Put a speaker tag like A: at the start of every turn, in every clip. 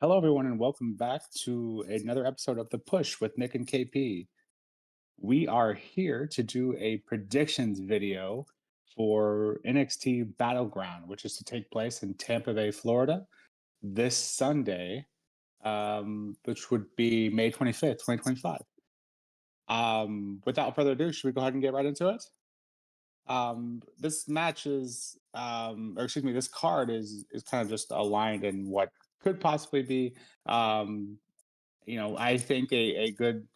A: Hello, everyone, and welcome back to another episode of The Push with Nick and KP. We are here to do a predictions video for NXT Battleground, which is to take place in Tampa Bay, Florida, this Sunday, which would be May 25th, 2025. Without further ado, should we go ahead and get right into it? This match is, or excuse me, this card is kind of just aligned in what could possibly be, um, I think a good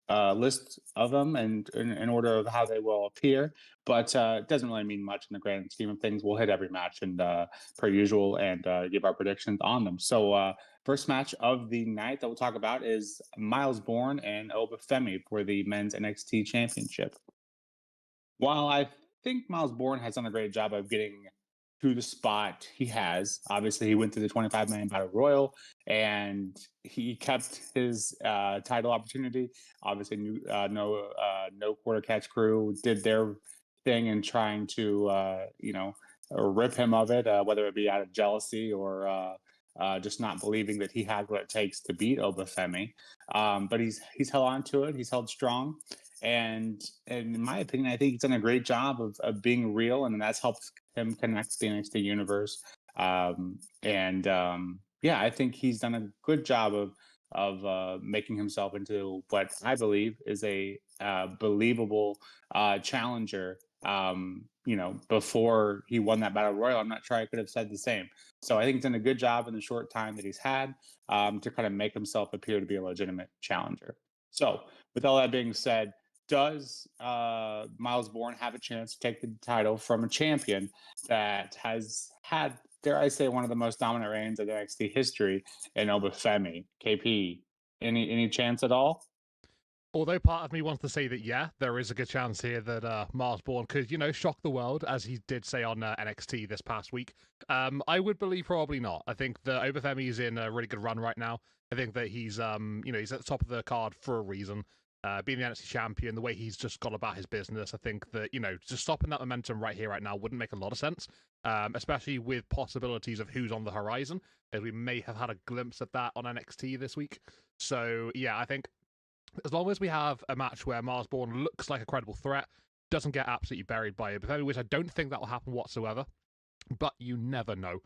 A: list of them and in order of how they will appear, but it doesn't really mean much in the grand scheme of things. We'll hit every match and per usual and give our predictions on them. So, first match of the night that we'll talk about is Miles Bourne and Obafemi for the men's NXT Championship. While I think Miles Bourne has done a great job of getting to the spot he has, obviously he went through the 25-man battle royal and he kept his title opportunity. Obviously, no quarter catch crew did their thing in trying to rip him of it, whether it be out of jealousy or just not believing that he had what it takes to beat Obafemi. But he's held on to it. He's held strong. And in my opinion, I think he's done a great job of being real, and that's helped him connect to the NXT universe. Yeah, I think he's done a good job of making himself into what I believe is a believable challenger. Before he won that battle royal, I'm not sure I could have said the same. So I think he's done a good job in the short time that he's had to kind of make himself appear to be a legitimate challenger. So, with all that being said, does Miles Bourne have a chance to take the title from a champion that has had, dare I say, one of the most dominant reigns of NXT history in Obafemi? KP, any chance at all?
B: Although part of me wants to say that, yeah, there is a good chance here that Miles Bourne could, shock the world, as he did say on NXT this past week. I would believe probably not. I think that Obafemi is in a really good run right now. I think that he's at the top of the card for a reason. Being the NXT champion, the way he's just gone about his business, I think that, just stopping that momentum right here, right now, wouldn't make a lot of sense, especially with possibilities of who's on the horizon, as we may have had a glimpse of that on NXT this week. So, yeah, I think as long as we have a match where Miles Bourne looks like a credible threat, doesn't get absolutely buried by it, which I don't think that will happen whatsoever, but you never know.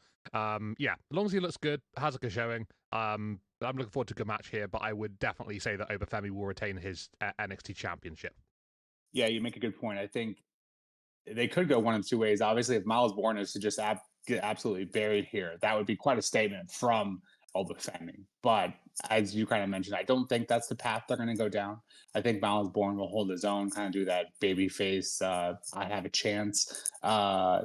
B: Yeah, as long as he looks good, has a good showing, I'm looking forward to a good match here, but I would definitely say that Obafemi will retain his NXT championship.
A: Yeah, you make a good point. I think they could go one of two ways. Obviously, if Miles Bourne is to just get absolutely buried here, that would be quite a statement from Obafemi. But as you kind of mentioned, I don't think that's the path they're going to go down. I think Miles Bourne will hold his own, kind of do that babyface, I have a chance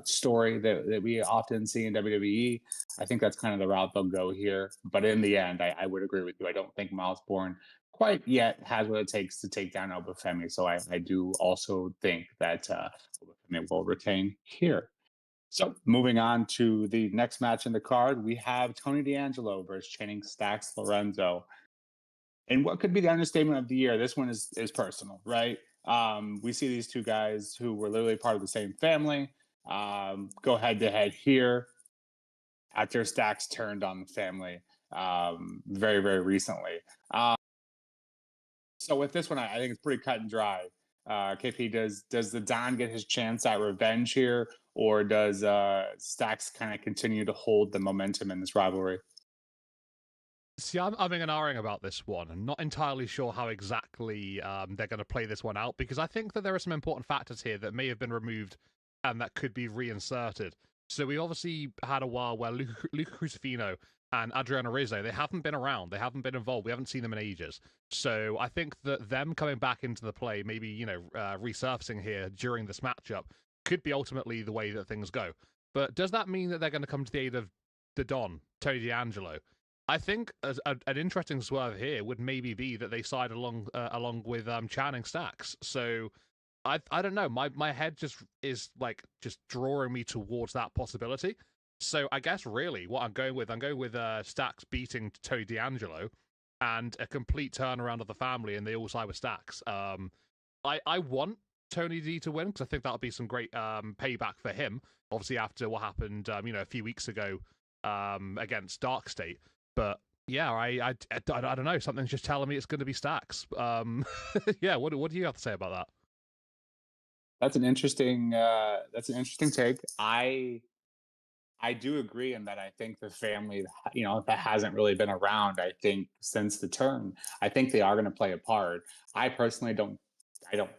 A: story that we often see in WWE. I think that's kind of the route they'll go here. But in the end, I would agree with you. I don't think Miles Bourne quite yet has what it takes to take down Obafemi. So I do also think that Obafemi will retain here. So moving on to the next match in the card, we have Tony D'Angelo versus Channing Stacks Lorenzo. And what could be the understatement of the year? This one is personal, right? We see these two guys who were literally part of the same family go head to head here after Stacks turned on the family very, very recently. So with this one, I think it's pretty cut and dry. KP, does the Don get his chance at revenge here, or does Stacks kind of continue to hold the momentum in this rivalry?
B: See, I'm umming and ahhing about this one. I'm not entirely sure how exactly they're going to play this one out, because I think that there are some important factors here that may have been removed and that could be reinserted. So we obviously had a while where Luca Crucifino and Adriano Rizzo, they haven't been around. They haven't been involved. We haven't seen them in ages. So I think that them coming back into the play, maybe, resurfacing here during this matchup, could be ultimately the way that things go. But does that mean that they're going to come to the aid of the Don, Tony D'Angelo? I think an interesting swerve here would maybe be that they side along with Channing Stacks. So I don't know. My head just is just drawing me towards that possibility. So I guess really what I'm going with Stacks beating Tony D'Angelo and a complete turnaround of the family, and they all side with Stacks. I want Tony D to win because I think that'll be some great payback for him. Obviously after what happened a few weeks ago against Dark State. But Yeah, I don't know. Something's just telling me it's going to be Stacks. Yeah. What do you have to say about that?
A: That's an interesting take. I do agree in that I think the family, that hasn't really been around, I think, since the turn, I think they are going to play a part. I personally I don't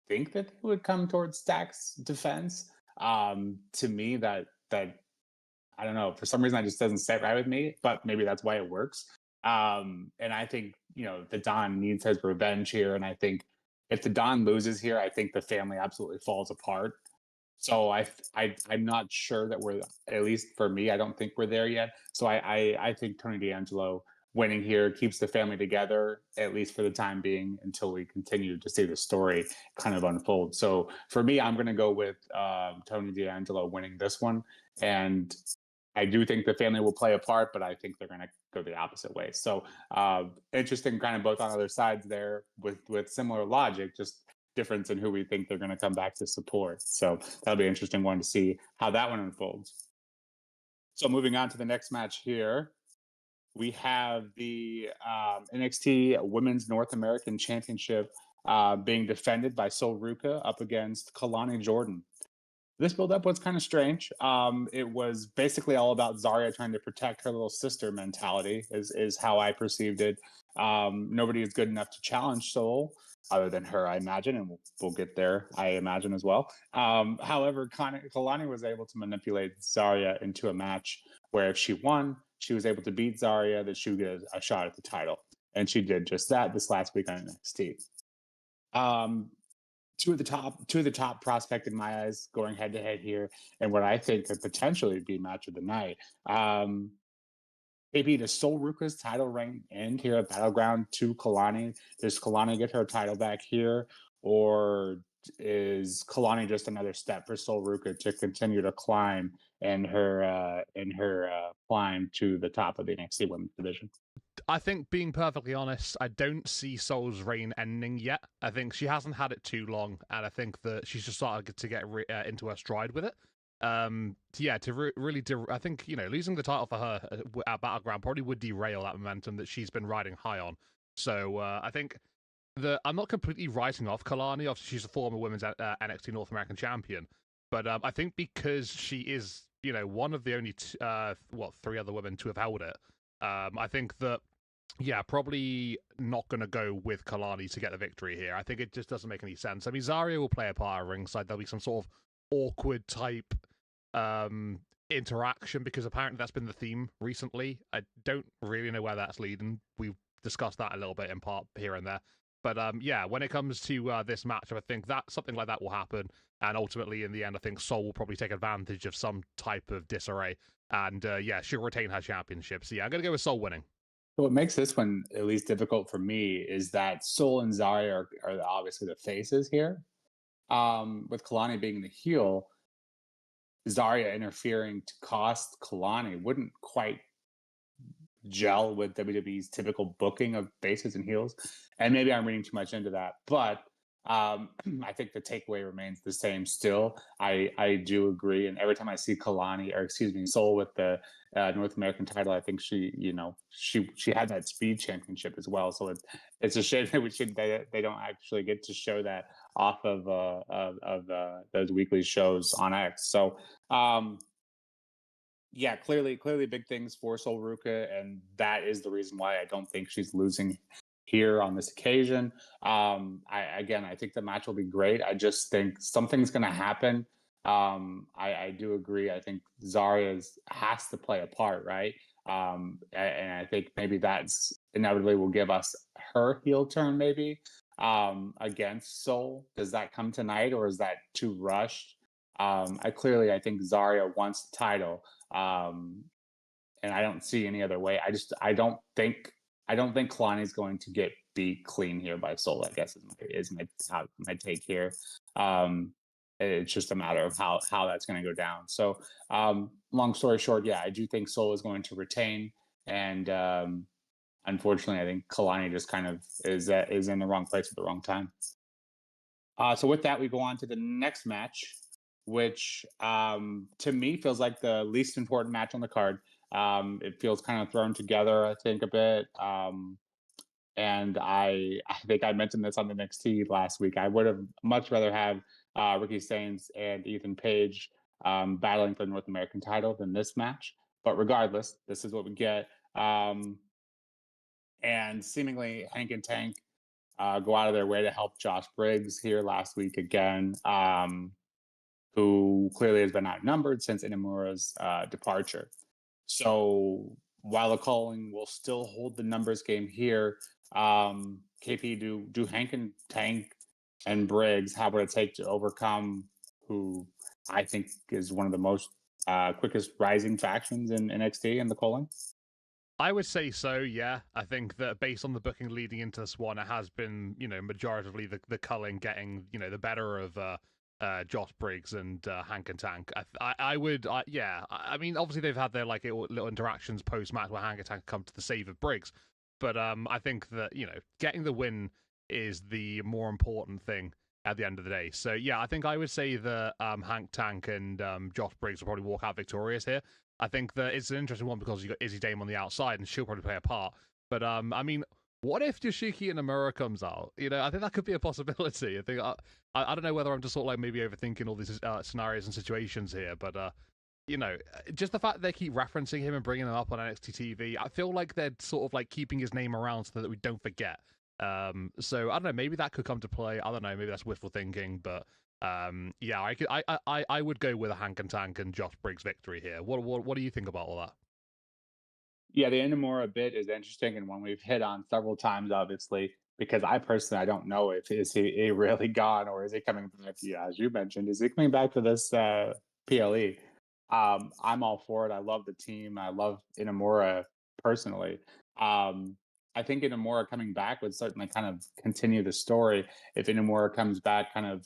A: think that they would come towards Stack's defense. To me, that I don't know, for some reason, that just doesn't sit right with me, but maybe that's why it works. And I think, the Don needs his revenge here. And I think if the Don loses here, I think the family absolutely falls apart. So I'm not sure that we're, at least for me, I don't think we're there yet. So I think Tony D'Angelo winning here keeps the family together, at least for the time being, until we continue to see the story kind of unfold. So for me, I'm going to go with Tony D'Angelo winning this one, and I do think the family will play a part, but I think they're going to go the opposite way. So interesting, kind of both on other sides there with similar logic, just difference in who we think they're going to come back to support. So that'll be an interesting one to see how that one unfolds. So moving on to the next match here, we have the NXT Women's North American Championship being defended by Sol Ruka up against Kalani Jordan. This build-up was kind of strange. It was basically all about Zarya trying to protect her little sister mentality, is how I perceived it. Nobody is good enough to challenge Soul other than her, I imagine, and we'll get there, I imagine, as well. However, Kalani was able to manipulate Zarya into a match where if she won, she was able to beat Zarya, that she would get a shot at the title. And she did just that this last week on NXT. Um, two of the top prospect in my eyes going head to head here, and what I think could potentially be match of the night. Maybe does Sol Ruka's title reign end here at Battleground to Kalani? Does Kalani get her title back here, or is Kalani just another step for Sol Ruka to continue to climb in her climb to the top of the NXT Women's Division?
B: I think, being perfectly honest, I don't see Soul's reign ending yet. I think she hasn't had it too long, and I think that she's just started to get into her stride with it. Yeah, really, I think losing the title for her at Battleground probably would derail that momentum that she's been riding high on. So I think that I'm not completely writing off Kalani. Obviously, she's a former women's NXT North American champion, but I think because she is one of the only three other women to have held it. I think that, yeah, probably not going to go with Kalani to get the victory here. I think it just doesn't make any sense. I mean, Zarya will play a part at ringside. There'll be some sort of awkward type interaction, because apparently that's been the theme recently. I don't really know where that's leading. We've discussed that a little bit in part here and there. But yeah, when it comes to this match, I think that something like that will happen. And ultimately, in the end, I think Sol will probably take advantage of some type of disarray. And yeah, she'll retain her championship. So yeah, I'm going to go with Sol winning.
A: So what makes this one at least difficult for me is that Sol and Zarya are obviously the faces here. With Kalani being the heel, Zarya interfering to cost Kalani wouldn't quite gel with WWE's typical booking of faces and heels. And maybe I'm reading too much into that, but I think the takeaway remains the same still. I do agree. And every time I see Kalani, or excuse me, Sol with the North American title, I think she had that speed championship as well. So it's a shame that they don't actually get to show that off of those weekly shows on X. So yeah, clearly big things for Sol Ruka, and that is the reason why I don't think she's losing here on this occasion. I think the match will be great. I just think something's going to happen. I do agree. I think Zarya has to play a part, right? And I think maybe that's inevitably will give us her heel turn, maybe against Sol. Does that come tonight, or is that too rushed? I think Zarya wants the title, and I don't see any other way. I don't think Kalani's going to get beat clean here by Sol. I guess is my take here. It's just a matter of how that's going to go down. So, long story short, yeah, I do think Sol is going to retain, and unfortunately, I think Kalani just kind of is in the wrong place at the wrong time. So with that, we go on to the next match, which to me feels like the least important match on the card. It feels kind of thrown together, I think, a bit. And I think I mentioned this on the NXT last week. I would have much rather have Ricky Sainz and Ethan Page battling for the North American title than this match. But regardless, this is what we get. And seemingly, Hank and Tank go out of their way to help Josh Briggs here last week again, who clearly has been outnumbered since Inamura's departure. So while the calling will still hold the numbers game here, KP, do Hank and Tank and Briggs have what it take to overcome who I think is one of the most quickest rising factions in NXT in the calling?
B: I would say so, yeah. I think that based on the booking leading into this one, it has been, majoritively the culling getting, the better of Josh Briggs and Hank and Tank. I would, yeah. I mean, obviously they've had their little interactions post match where Hank and Tank come to the save of Briggs, but I think that getting the win is the more important thing at the end of the day. So yeah, I think I would say that Hank Tank and Josh Briggs will probably walk out victorious here. I think that it's an interesting one because you got Izzy Dame on the outside, and she'll probably play a part. But I mean, what if Yoshiki Inamura comes out? I think that could be a possibility. I think I don't know whether I'm just sort of like maybe overthinking all these scenarios and situations here, but just the fact that they keep referencing him and bringing him up on NXT TV, I feel like they're sort of like keeping his name around so that we don't forget. So I don't know, maybe that could come to play. I don't know, maybe that's wishful thinking, but yeah, I would go with a Hank and Tank and Josh Briggs victory here. What do you think about all that?
A: Yeah, the Inamura bit is interesting and one we've hit on several times, obviously, because I personally I don't know if is he really gone or is he coming back? Yeah, as you mentioned, is he coming back for this PLE? I'm all for it. I love the team. I love Inamura personally. Um, I think Inamura coming back would certainly kind of continue the story. If Inamura comes back, kind of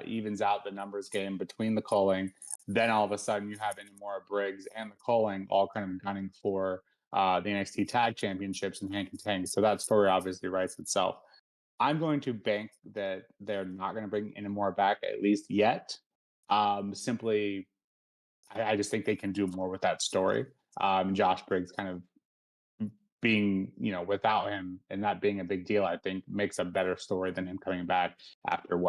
A: evens out the numbers game between the calling, then all of a sudden you have Inamura, Briggs, and the calling all kind of gunning for the NXT Tag Championships and Hank and Tank. So that story obviously writes itself. I'm going to bank that they're not going to bring Inamura back at least yet. Simply I just think they can do more with that story. Josh Briggs kind of being, without him and that being a big deal, I think makes a better story than him coming back after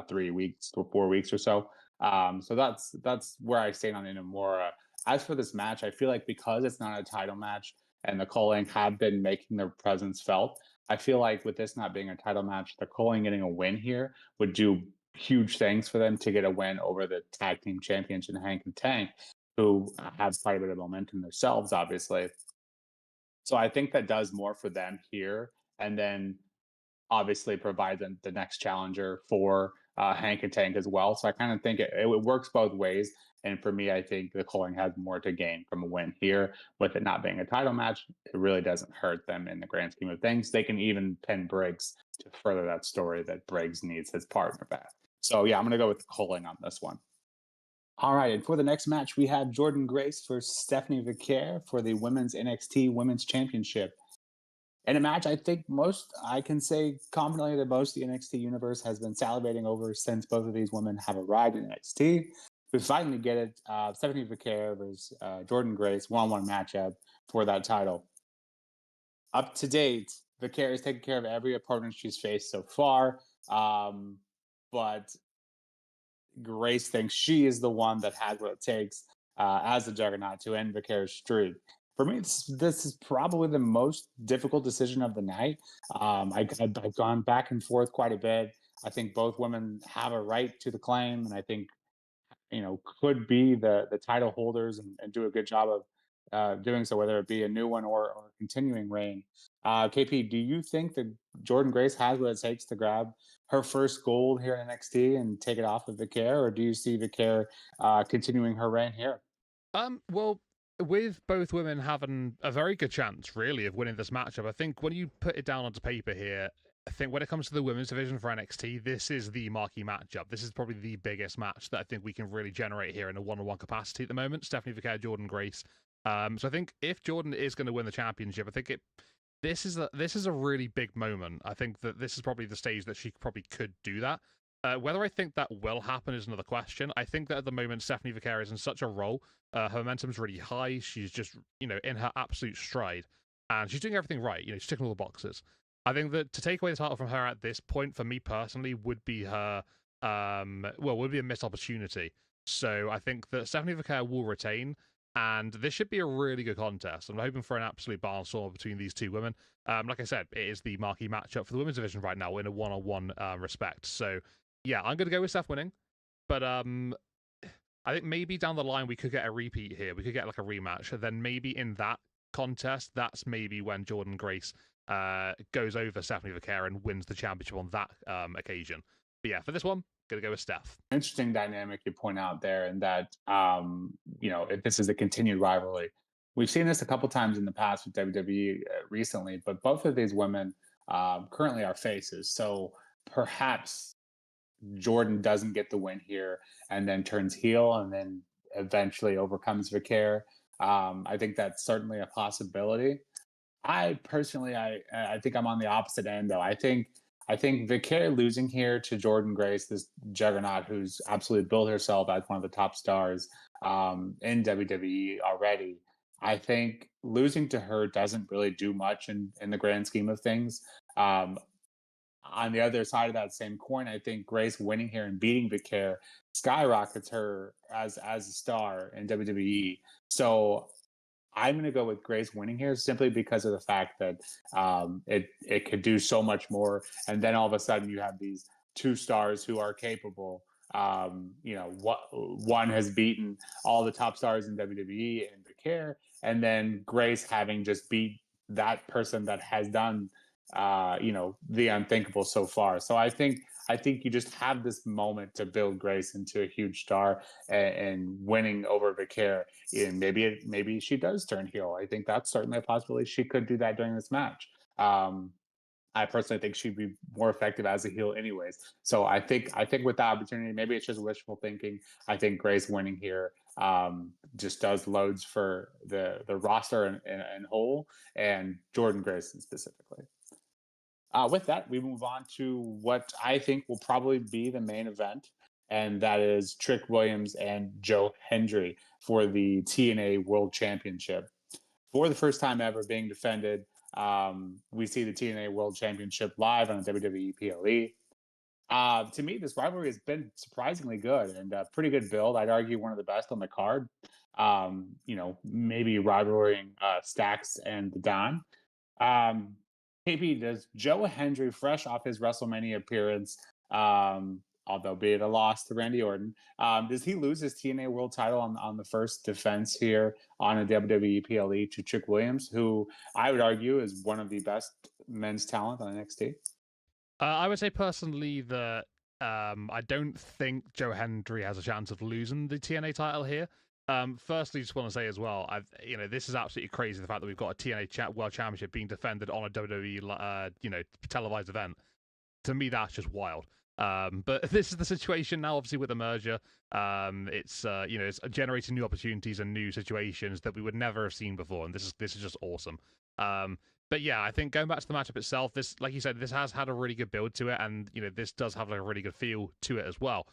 A: 3 weeks or 4 weeks or so. So that's where I stand on Inamura. As for this match, I feel like because it's not a title match and the calling have been making their presence felt, I feel like with this not being a title match, the calling getting a win here would do huge things for them to get a win over the tag team champions in Hank and Tank, who have quite a bit of momentum themselves, obviously. So I think that does more for them here, and then obviously provide them the next challenger for Hank and Tank as well. So I kind of think it works both ways. And for me, I think the calling has more to gain from a win here. With it not being a title match, it really doesn't hurt them in the grand scheme of things. They can even pin Briggs to further that story that Briggs needs his partner back. So yeah, I'm going to go with the calling on this one. All right, and for the next match, we have Jordan Grace versus Stephanie Vicaire for the Women's NXT Women's Championship. In a match, I think I can say confidently that most the NXT universe has been salivating over since both of these women have arrived in NXT. We finally get it. Stephanie Vicaire versus Jordan Grace, one-on-one matchup for that title. Up to date, Vicaire has taken care of every opponent she's faced so far, but Grace thinks she is the one that has what it takes as a juggernaut to end Vicaire's streak. For me, this is probably the most difficult decision of the night. I've gone back and forth quite a bit. I think both women have a right to the claim, and I think could be the title holders and do a good job of doing so, whether it be a new one or a continuing reign. KP, do you think that Jordan Grace has what it takes to grab her first gold here in NXT and take it off of Vicaire, or do you see Vicaire continuing her reign here?
B: Well, with both women having a very good chance, really, of winning this matchup, I think when you put it down onto paper here, I think when it comes to the women's division for NXT, this is the marquee matchup. This is probably the biggest match that I think we can really generate here in a one-on-one capacity at the moment. Stephanie Vicaire, Jordan Grace. So I think if Jordan is going to win the championship, I think this is a really big moment. I think that this is probably the stage that she probably could do that. Whether I think that will happen is another question. I think that at the moment, Stephanie Vaquer is in such a role. Her momentum's really high. She's just, in her absolute stride. And she's doing everything right. She's ticking all the boxes. I think that to take away the title from her at this point, for me personally, would be would be a missed opportunity. So I think that Stephanie Vaquer will retain. And this should be a really good contest. I'm hoping for an absolute barnstormer between these two women. Like I said, it is the marquee matchup for the women's division right now in a one-on-one respect. So yeah, I'm going to go with Steph winning, but I think maybe down the line we could get a repeat here. We could get like a rematch. Then maybe in that contest, that's maybe when Jordynne Grace goes over Stephanie Vaquer and wins the championship on that occasion. But yeah, for this one, going to go with Steph.
A: Interesting dynamic you point out there, and that if this is a continued rivalry. We've seen this a couple times in the past with WWE recently, but both of these women currently are faces. So perhaps Jordynne doesn't get the win here and then turns heel and then eventually overcomes Vaquer. I think that's certainly a possibility. I personally, I think I'm on the opposite end though. I think Vaquer losing here to Jordynne Grace, this juggernaut who's absolutely built herself as one of the top stars in WWE already. I think losing to her doesn't really do much in the grand scheme of things. Um, on the other side of that same coin, I think Grace winning here and beating Vaquer skyrockets her as a star in WWE. So I'm going to go with Grace winning here simply because of the fact that it could do so much more, and then all of a sudden you have these two stars who are capable. One has beaten all the top stars in WWE and Vaquer, and then Grace having just beat that person that has done the unthinkable so far. So I think you just have this moment to build Grace into a huge star, and winning over Vaquer. And maybe she does turn heel. I think that's certainly a possibility. She could do that during this match. I personally think she'd be more effective as a heel, anyways. So I think with the opportunity, maybe it's just wishful thinking. I think Grace winning here just does loads for the roster and whole, and Jordynne Grace specifically. With that, we move on to what I think will probably be the main event, and that is Trick Williams and Joe Hendry for the TNA World Championship. For the first time ever being defended, we see the TNA World Championship live on the WWE PLE. To me, this rivalry has been surprisingly good and a pretty good build. I'd argue one of the best on the card. Maybe rivaling Stax and the Don. Um, KP, does Joe Hendry, fresh off his WrestleMania appearance, although be it a loss to Randy Orton, does he lose his TNA World Title on the first defense here on a WWE PLE to Trick Williams, who I would argue is one of the best men's talent on NXT?
B: I would say personally that I don't think Joe Hendry has a chance of losing the TNA title here. Firstly, just want to say as well, this is absolutely crazy. The fact that we've got a TNA World Championship being defended on a WWE, televised event. To me, that's just wild. But this is the situation now, obviously with the merger. It's generating new opportunities and new situations that we would never have seen before, and this is just awesome. But yeah, I think going back to the matchup itself, this, like you said, this has had a really good build to it, and this does have like a really good feel to it as well.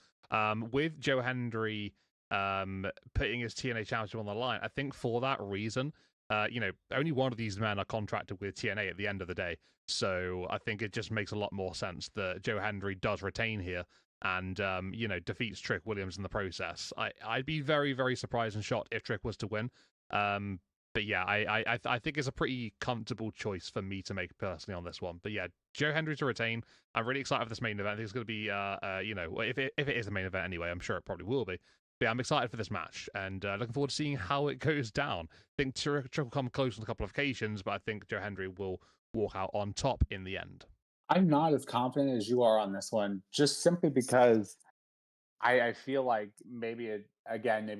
B: With Joe Hendry putting his TNA championship on the line, I think for that reason, only one of these men are contracted with TNA at the end of the day. So I think it just makes a lot more sense that Joe Hendry does retain here and, defeats Trick Williams in the process. I'd be very, very surprised and shocked if Trick was to win. But yeah, I think it's a pretty comfortable choice for me to make personally on this one. But yeah, Joe Hendry to retain. I'm really excited for this main event. I think it's going to be, if it is the main event anyway, I'm sure it probably will be. But yeah, I'm excited for this match and looking forward to seeing how it goes down. I think Trick will come close on a couple of occasions, but I think Joe Hendry will walk out on top in the end.
A: I'm not as confident as you are on this one, just simply because I feel like maybe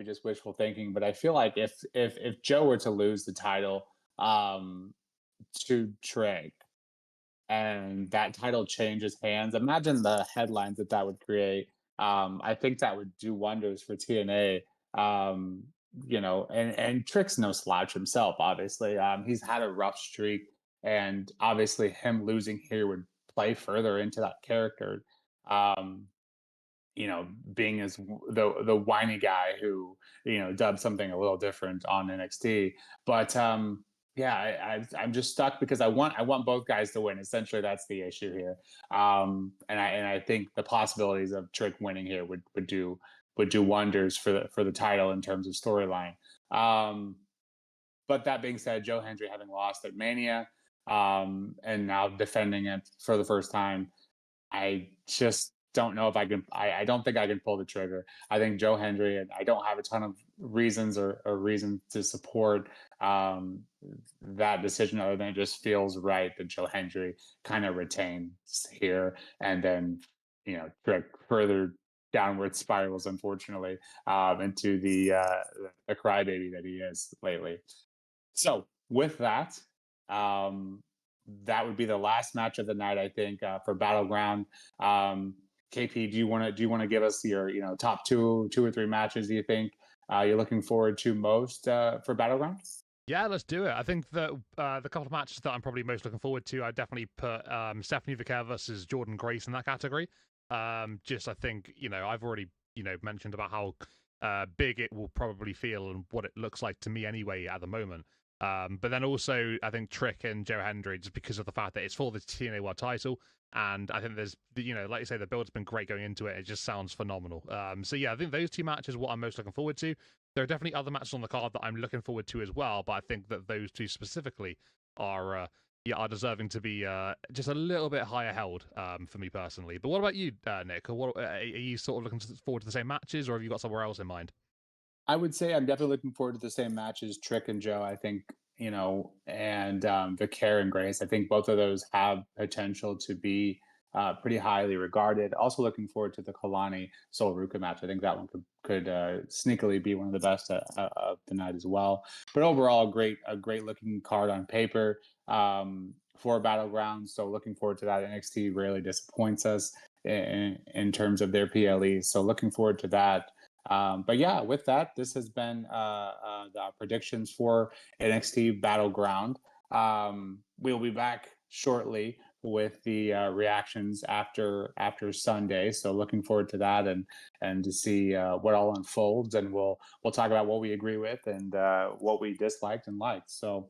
A: just wishful thinking, but I feel like if Joe were to lose the title um, to Trick and that title changes hands, imagine the headlines that would create. I think that would do wonders for TNA. Um, and Trick's no slouch himself. Obviously, he's had a rough streak, and obviously him losing here would play further into that character. Um, being as the whiny guy who dubbed something a little different on NXT. But yeah, I'm just stuck because I want both guys to win. Essentially, that's the issue here. And I think the possibilities of Trick winning here would do wonders for the title in terms of storyline. Um, but that being said, Joe Hendry having lost at Mania, and now defending it for the first time, I just don't know if I can. I don't think I can pull the trigger. I think Joe Hendry, and I don't have a ton of reasons or reason to support um, that decision other than it just feels right that Joe Hendry kind of retains here, and then Trick further downward spirals, unfortunately, into the crybaby that he is lately. So with that, um, that would be the last match of the night, I think, for Battleground. KP, do you want to give us your top two or three matches? Do you think you're looking forward to most for Battleground?
B: Yeah, let's do it. I think that the couple of matches that I'm probably most looking forward to, I definitely put Stephanie Vicaire versus Jordan Grace in that category. Just I think I've already mentioned about how big it will probably feel and what it looks like to me anyway at the moment. But then also I think Trick and Joe Hendry, just because of the fact that it's for the TNA World Title, and I think there's like you say, the build's been great going into it. It just sounds phenomenal. So yeah, I think those two matches are what I'm most looking forward to. There are definitely other matches on the card that I'm looking forward to as well, but I think that those two specifically are are deserving to be just a little bit higher held for me personally. But what about you, Nick? Or what, are you sort of looking forward to the same matches, or have you got somewhere else in mind?
A: I would say I'm definitely looking forward to the same matches, Trick and Joe. I think and Vicaire and Grace. I think both of those have potential to be pretty highly regarded. Also looking forward to the Kalani Sol Ruka match. I think that one could sneakily be one of the best of the night as well. But overall, a great looking card on paper for Battlegrounds. So looking forward to that. NXT rarely disappoints us in terms of their PLE. So looking forward to that. But yeah, with that, this has been the predictions for NXT Battleground. We'll be back shortly with the reactions after Sunday. So looking forward to that and to see what all unfolds, and we'll talk about what we agree with and what we disliked and liked. So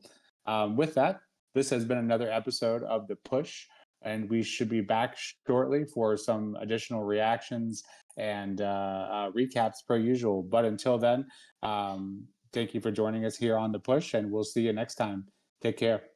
A: with that, this has been another episode of The Push, and we should be back shortly for some additional reactions and recaps per usual. But until then, thank you for joining us here on The Push, and we'll see you next time. Take care.